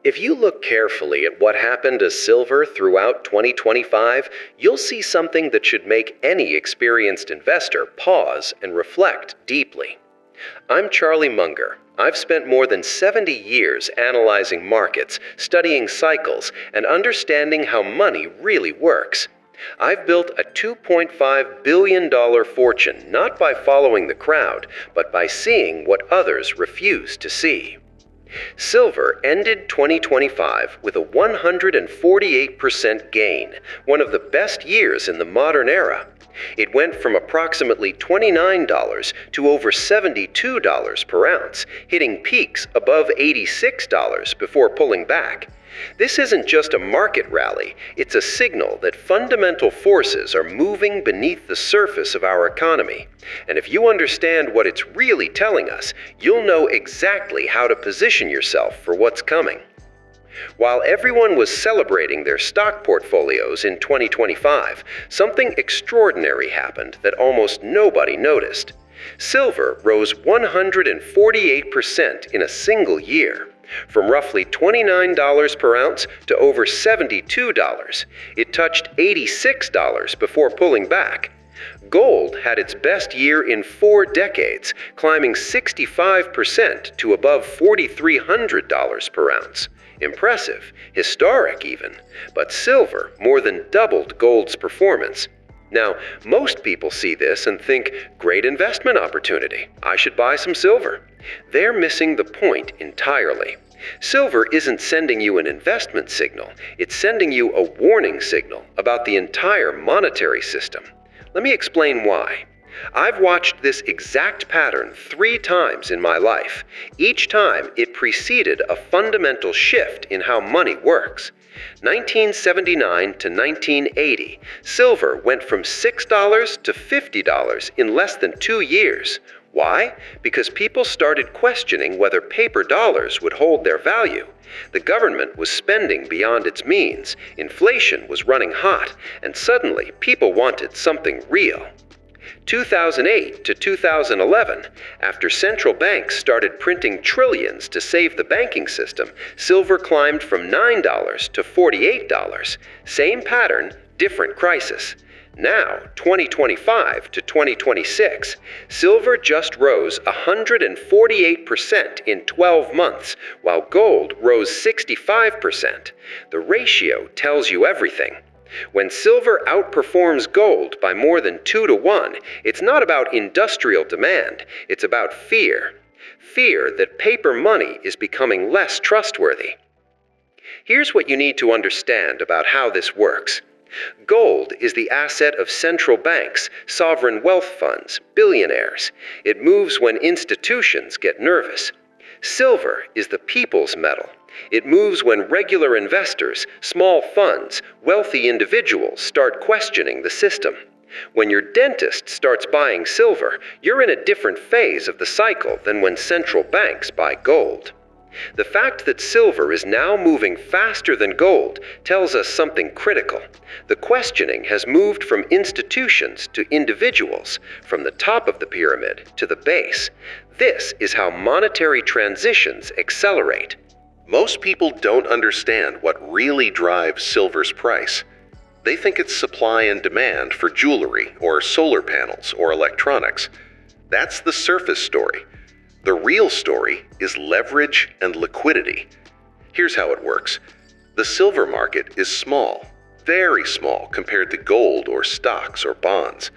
If you look carefully at what happened to silver throughout 2025, you'll see something that should make any experienced investor pause and reflect deeply. I'm Charlie Munger. I've spent more than 70 years analyzing markets, studying cycles, and understanding how money really works. I've built a $2.5 billion fortune not by following the crowd, but by seeing what others refuse to see. Silver ended 2025 with a 148% gain, one of the best years in the modern era. It went from approximately $29 to over $72 per ounce, hitting peaks above $86 before pulling back. This isn't just a market rally, it's a signal that fundamental forces are moving beneath the surface of our economy. And if you understand what it's really telling us, you'll know exactly how to position yourself for what's coming. While everyone was celebrating their stock portfolios in 2025, something extraordinary happened that almost nobody noticed. Silver rose 148% in a single year. From roughly $29 per ounce to over $72, it touched $86 before pulling back. Gold had its best year in 4 decades, climbing 65% to above $4,300 per ounce. Impressive, historic even, but silver more than doubled gold's performance. Now, most people see this and think, great investment opportunity, I should buy some silver. They're missing the point entirely. Silver isn't sending you an investment signal, it's sending you a warning signal about the entire monetary system. Let me explain why. I've watched this exact pattern 3 times in my life. Each time, it preceded a fundamental shift in how money works. 1979 to 1980, silver went from $6 to $50 in less than 2 years. Why? Because people started questioning whether paper dollars would hold their value. The government was spending beyond its means, inflation was running hot, and suddenly people wanted something real. 2008 to 2011, after central banks started printing trillions to save the banking system, silver climbed from $9 to $48. Same pattern, different crisis. Now, 2025 to 2026, silver just rose 148% in 12 months, while gold rose 65%. The ratio tells you everything. When silver outperforms gold by more than 2 to 1, it's not about industrial demand, it's about fear. Fear that paper money is becoming less trustworthy. Here's what you need to understand about how this works. Gold is the asset of central banks, sovereign wealth funds, billionaires. It moves when institutions get nervous. Silver is the people's metal. It moves when regular investors, small funds, wealthy individuals start questioning the system. When your dentist starts buying silver, you're in a different phase of the cycle than when central banks buy gold. The fact that silver is now moving faster than gold tells us something critical. The questioning has moved from institutions to individuals, from the top of the pyramid to the base. This is how monetary transitions accelerate. Most people don't understand what really drives silver's price. They think it's supply and demand for jewelry or solar panels or electronics. That's the surface story. The real story is leverage and liquidity. Here's how it works. The silver market is small, very small compared to gold or stocks or bonds.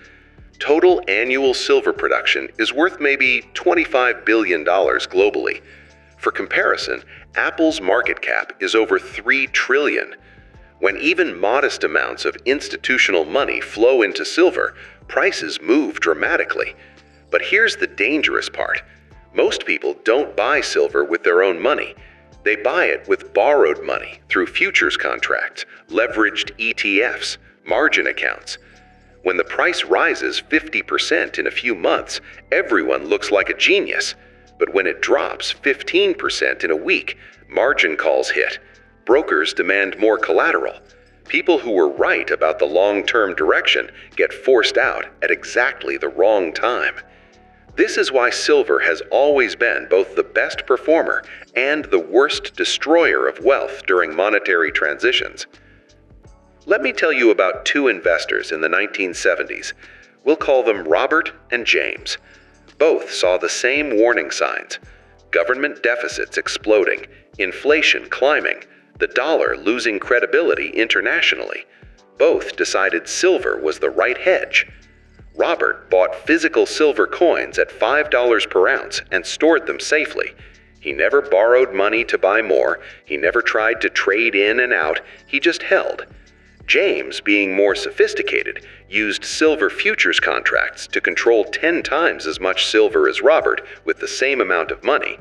Total annual silver production is worth maybe $25 billion globally. For comparison, Apple's market cap is over $3 trillion. When even modest amounts of institutional money flow into silver, prices move dramatically. But here's the dangerous part. Most people don't buy silver with their own money. They buy it with borrowed money through futures contracts, leveraged ETFs, margin accounts. When the price rises 50% in a few months, everyone looks like a genius. But when it drops 15% in a week, margin calls hit. Brokers demand more collateral. People who were right about the long-term direction get forced out at exactly the wrong time. This is why silver has always been both the best performer and the worst destroyer of wealth during monetary transitions. Let me tell you about two investors in the 1970s. We'll call them Robert and James. Both saw the same warning signs: government deficits exploding, inflation climbing, the dollar losing credibility internationally. Both decided silver was the right hedge. Robert bought physical silver coins at $5 per ounce and stored them safely. He never borrowed money to buy more. He never tried to trade in and out. He just held. James, being more sophisticated, used silver futures contracts to control 10 times as much silver as Robert with the same amount of money.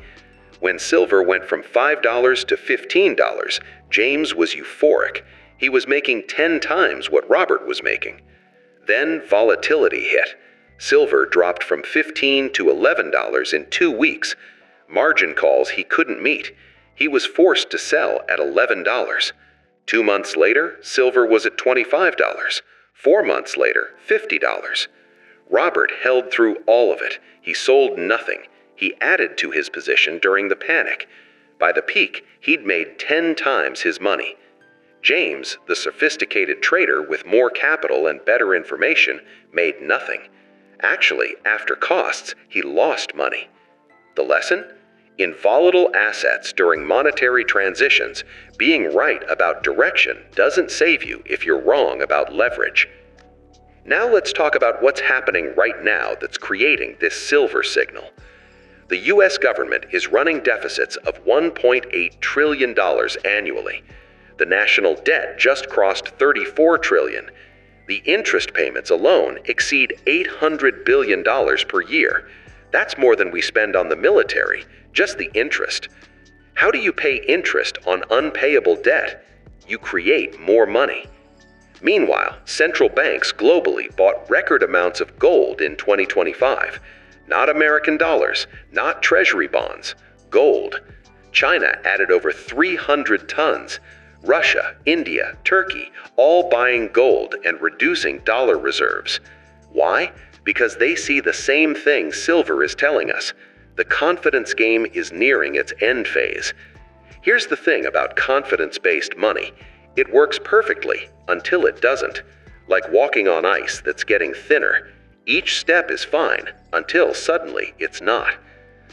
When silver went from $5 to $15, James was euphoric. He was making 10 times what Robert was making. Then volatility hit. Silver dropped from $15 to $11 in 2 weeks. Margin calls he couldn't meet. He was forced to sell at $11. 2 months later, silver was at $25. 4 months later, $50. Robert held through all of it. He sold nothing. He added to his position during the panic. By the peak, he'd made 10 times his money. James, the sophisticated trader with more capital and better information, made nothing. Actually, after costs, he lost money. The lesson? In volatile assets during monetary transitions, being right about direction doesn't save you if you're wrong about leverage. Now let's talk about what's happening right now that's creating this silver signal. The U.S. government is running deficits of $1.8 trillion annually. The national debt just crossed $34 trillion. The interest payments alone exceed $800 billion per year. That's more than we spend on the military, just the interest. How do you pay interest on unpayable debt? You create more money. Meanwhile, central banks globally bought record amounts of gold in 2025. Not American dollars, not treasury bonds, gold. China added over 300 tons. Russia, India, Turkey, all buying gold and reducing dollar reserves. Why? Because they see the same thing silver is telling us. The confidence game is nearing its end phase. Here's the thing about confidence-based money. It works perfectly until it doesn't. Like walking on ice that's getting thinner. Each step is fine until suddenly it's not.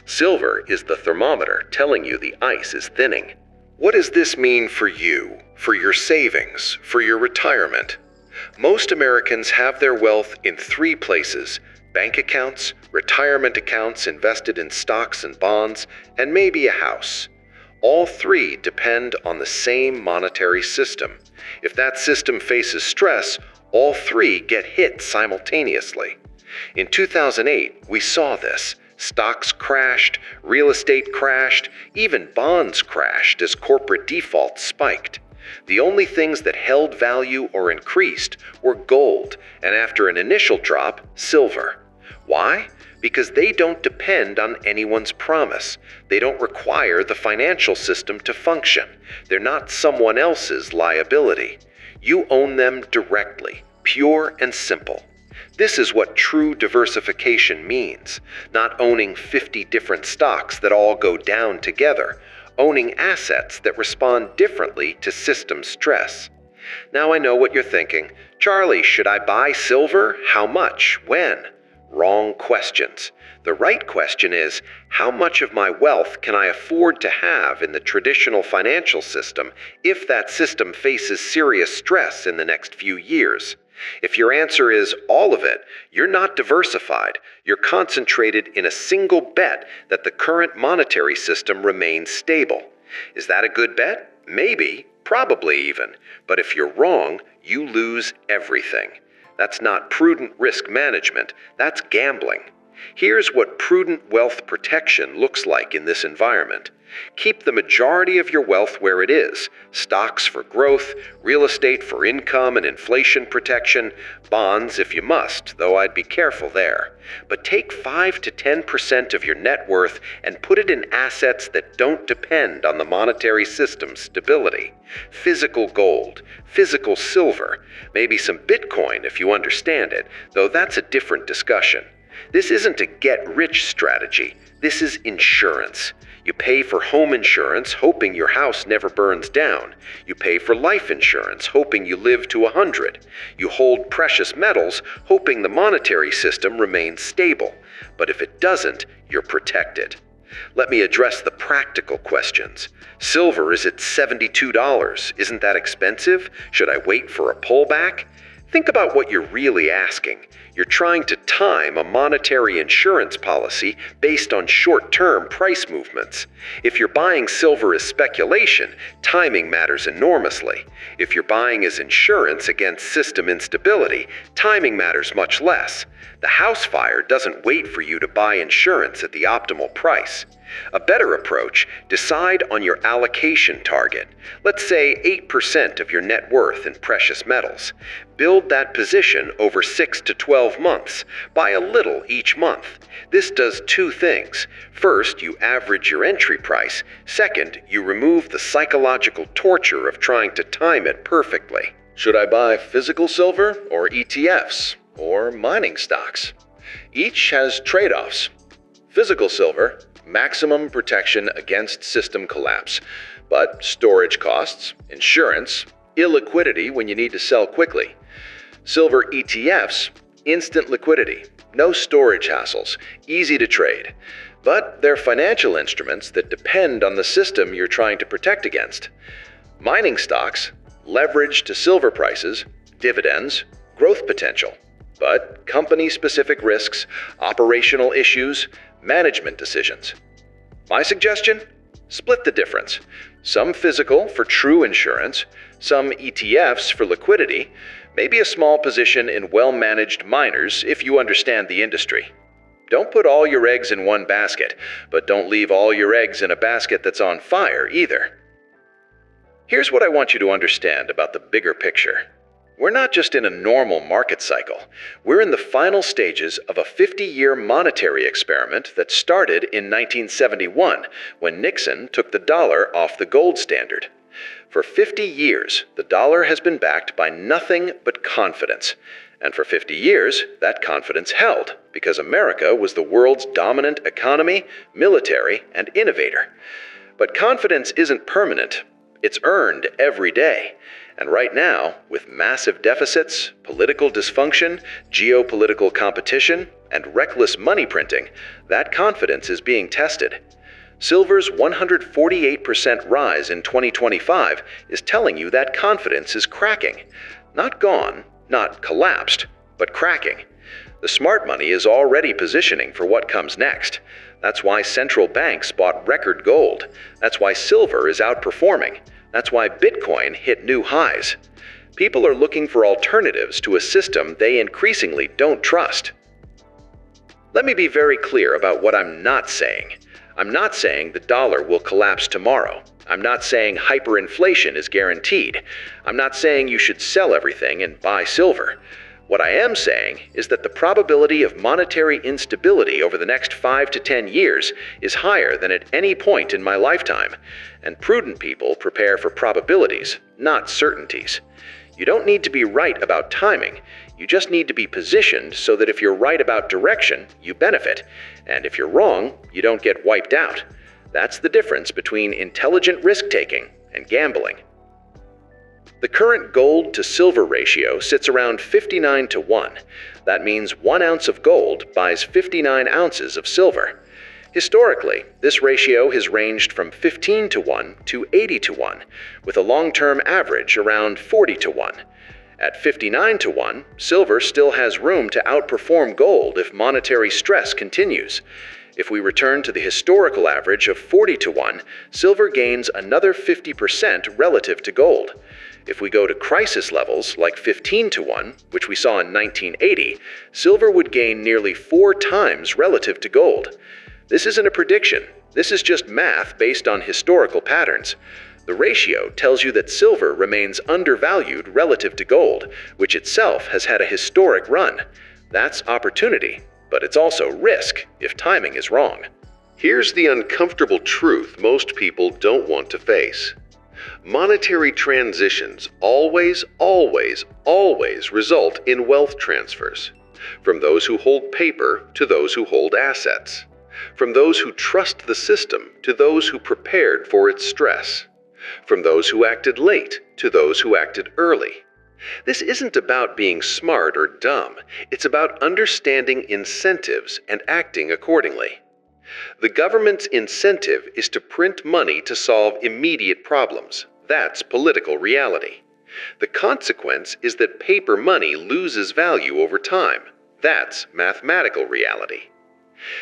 Silver is the thermometer telling you the ice is thinning. What does this mean for you, for your savings, for your retirement? Most Americans have their wealth in 3 places: bank accounts, retirement accounts invested in stocks and bonds, and maybe a house. All 3 depend on the same monetary system. If that system faces stress, all 3 get hit simultaneously. In 2008, we saw this. Stocks crashed, real estate crashed, even bonds crashed as corporate defaults spiked. The only things that held value or increased were gold, and after an initial drop, silver. Why? Because they don't depend on anyone's promise. They don't require the financial system to function. They're not someone else's liability. You own them directly, pure and simple. This is what true diversification means, not owning 50 different stocks that all go down together, owning assets that respond differently to system stress. Now I know what you're thinking. Charlie, should I buy silver? How much? When? Wrong questions. The right question is, how much of my wealth can I afford to have in the traditional financial system if that system faces serious stress in the next few years? If your answer is all of it, you're not diversified. You're concentrated in a single bet that the current monetary system remains stable. Is that a good bet? Maybe, probably even. But if you're wrong, you lose everything. That's not prudent risk management, that's gambling. Here's what prudent wealth protection looks like in this environment. Keep the majority of your wealth where it is: stocks for growth, real estate for income and inflation protection, bonds if you must, though I'd be careful there. But take 5 to 10% of your net worth and put it in assets that don't depend on the monetary system's stability. Physical gold, physical silver, maybe some Bitcoin if you understand it, though that's a different discussion. This isn't a get-rich strategy. This is insurance. You pay for home insurance hoping your house never burns down. You pay for life insurance hoping you live to 100. You hold precious metals hoping the monetary system remains stable. But if it doesn't, you're protected. Let me address the practical questions. Silver is at $72. Isn't that expensive? Should I wait for a pullback? Think about what you're really asking. You're trying to time a monetary insurance policy based on short-term price movements. If you're buying silver as speculation, timing matters enormously. If you're buying as insurance against system instability, timing matters much less. The house fire doesn't wait for you to buy insurance at the optimal price. A better approach, decide on your allocation target. Let's say 8% of your net worth in precious metals. Build that position over 6 to 12 months. Buy a little each month. This does two things. First, you average your entry price. Second, you remove the psychological torture of trying to time it perfectly. Should I buy physical silver or ETFs or mining stocks? Each has trade-offs. Physical silver, maximum protection against system collapse, but storage costs, insurance, illiquidity when you need to sell quickly. Silver ETFs, instant liquidity, no storage hassles, easy to trade. But they're financial instruments that depend on the system you're trying to protect against. Mining stocks, leverage to silver prices, dividends, growth potential, but company-specific risks, operational issues, management decisions. My suggestion? Split the difference. Some physical for true insurance, some ETFs for liquidity, maybe a small position in well-managed miners if you understand the industry. Don't put all your eggs in one basket, but don't leave all your eggs in a basket that's on fire either. Here's what I want you to understand about the bigger picture. We're not just in a normal market cycle. We're in the final stages of a 50-year monetary experiment that started in 1971, when Nixon took the dollar off the gold standard. For 50 years, the dollar has been backed by nothing but confidence. And for 50 years, that confidence held, because America was the world's dominant economy, military, and innovator. But confidence isn't permanent. It's earned every day. And right now, with massive deficits, political dysfunction, geopolitical competition, and reckless money printing, that confidence is being tested. Silver's 148% rise in 2025 is telling you that confidence is cracking. Not gone, not collapsed, but cracking. The smart money is already positioning for what comes next. That's why central banks bought record gold. That's why silver is outperforming. That's why Bitcoin hit new highs. People are looking for alternatives to a system they increasingly don't trust. Let me be very clear about what I'm not saying. I'm not saying the dollar will collapse tomorrow. I'm not saying hyperinflation is guaranteed. I'm not saying you should sell everything and buy silver. What I am saying is that the probability of monetary instability over the next 5 to 10 years is higher than at any point in my lifetime, and prudent people prepare for probabilities, not certainties. You don't need to be right about timing. You just need to be positioned so that if you're right about direction, you benefit, and if you're wrong, you don't get wiped out. That's the difference between intelligent risk-taking and gambling. The current gold to silver ratio sits around 59 to 1. That means 1 ounce of gold buys 59 ounces of silver. Historically, this ratio has ranged from 15 to 1 to 80 to 1, with a long-term average around 40 to 1. At 59 to 1, silver still has room to outperform gold if monetary stress continues. If we return to the historical average of 40 to 1, silver gains another 50% relative to gold. If we go to crisis levels like 15 to 1, which we saw in 1980, silver would gain nearly 4 times relative to gold. This isn't a prediction. This is just math based on historical patterns. The ratio tells you that silver remains undervalued relative to gold, which itself has had a historic run. That's opportunity, but it's also risk if timing is wrong. Here's the uncomfortable truth most people don't want to face. Monetary transitions always result in wealth transfers. From those who hold paper to those who hold assets. From those who trust the system to those who prepared for its stress. From those who acted late to those who acted early. This isn't about being smart or dumb. It's about understanding incentives and acting accordingly. The government's incentive is to print money to solve immediate problems. That's political reality. The consequence is that paper money loses value over time. That's mathematical reality.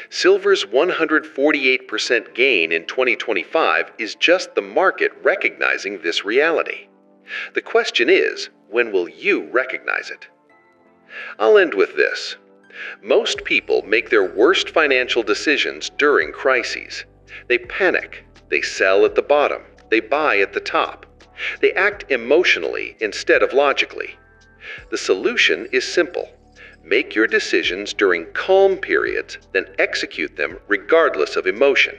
Silver's 148% gain in 2025 is just the market recognizing this reality. The question is, when will you recognize it? I'll end with this. Most people make their worst financial decisions during crises. They panic. They sell at the bottom. They buy at the top. They act emotionally instead of logically. The solution is simple. Make your decisions during calm periods, then execute them regardless of emotion.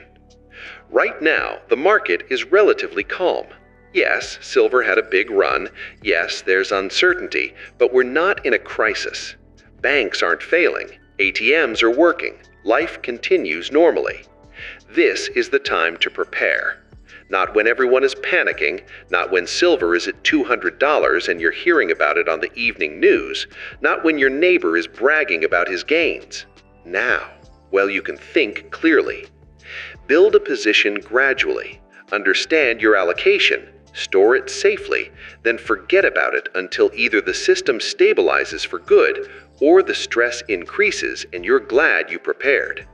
Right now, the market is relatively calm. Yes, silver had a big run. Yes, there's uncertainty, but we're not in a crisis. Banks aren't failing. ATMs are working. Life continues normally. This is the time to prepare. Not when everyone is panicking, not when silver is at $200 and you're hearing about it on the evening news, not when your neighbor is bragging about his gains. Now, while you can think clearly. Build a position gradually. Understand your allocation. Store it safely, then forget about it until either the system stabilizes for good or the stress increases and you're glad you prepared.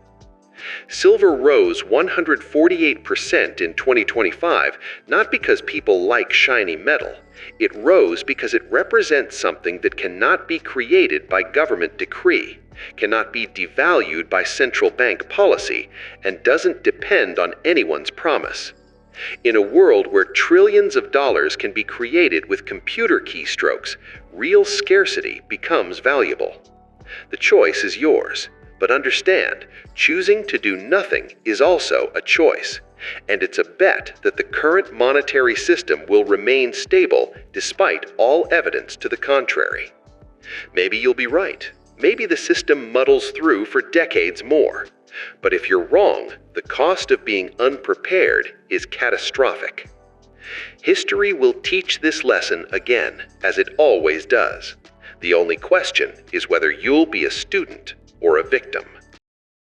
Silver rose 148% in 2025, not because people like shiny metal. It rose because it represents something that cannot be created by government decree, cannot be devalued by central bank policy, and doesn't depend on anyone's promise. In a world where trillions of dollars can be created with computer keystrokes, real scarcity becomes valuable. The choice is yours. But understand, choosing to do nothing is also a choice, and it's a bet that the current monetary system will remain stable despite all evidence to the contrary. Maybe you'll be right. Maybe the system muddles through for decades more. But if you're wrong, the cost of being unprepared is catastrophic. History will teach this lesson again, as it always does. The only question is whether you'll be a student or a victim.